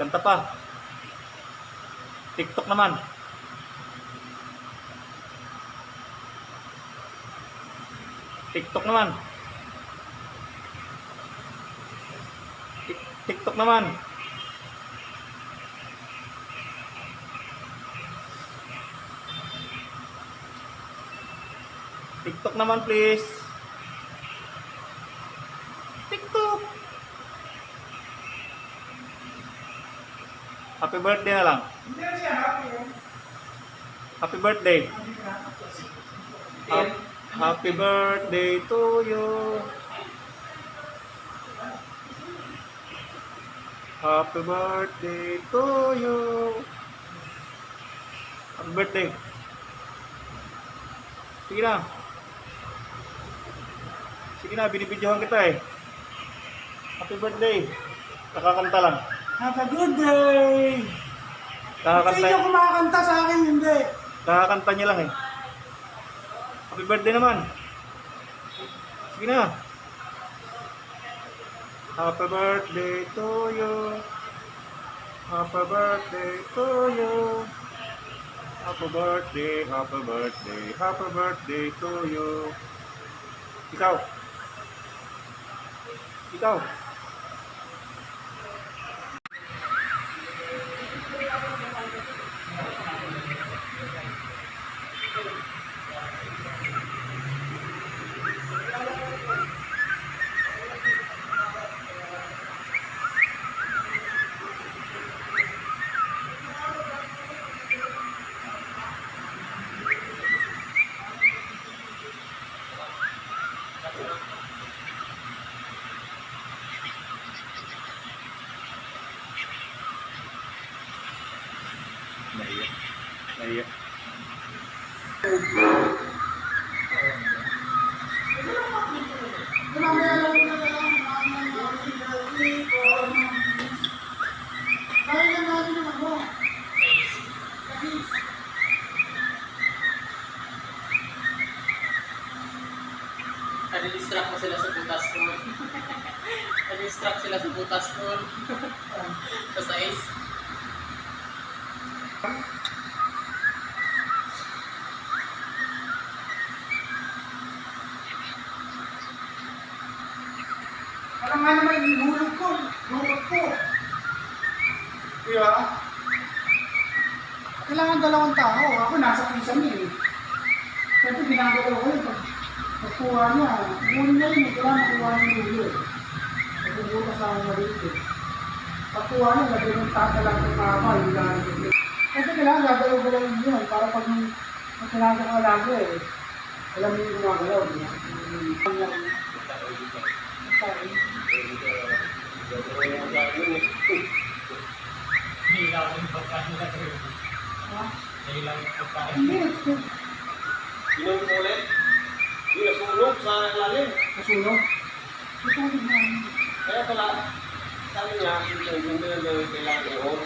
Kanta pa. TikTok naman. TikTok naman. TikTok naman. TikTok naman please. TikTok. Happy birthday na lang. Hindi na siya happy. Happy birthday. Happy birthday to you. Happy birthday to you. Happy birthday. Sige na. Sige na, binibidyohan kita eh. Happy birthday. Nakakanta lang. Have a good day! Sa inyo kumakanta, sa akin hindi. Nakakanta niya lang eh. Happy birthday naman. Sige na. Happy birthday to you. Happy birthday to you. Happy birthday, happy birthday, happy birthday to you. Ikaw. Ikaw. Naiyak. Naiyak. Nadi-distract mo sila sa butas ko. Nadi-distract sila sa butas ko. Sa size. Parang nga naman ihulog ko. Hulog ko. Diba? Kailangan dalawang tao. Ako nasa pisa niya eh. Kasi ginagalaw ko yun. Pagkuha niya. Ngunit niya rin. Kailangan makuha niya yung huli. Nagbubutas ako na dito. Pagkuha niya, lagyan ng tatalang ng mama. Kasi kailangan gagalaw-galaw yun. Para pag sinasa ka lagi eh. Alam mo yung gumagalaw. Hilaw yung pagkain na rin. Hilaw yung pagkain. Hindi. Inom mo ulit. Hindi, nasunog sa lalim. Nasunog? Nasunog na. Kaya pala, sabi niya, hindi na kailangan i-on.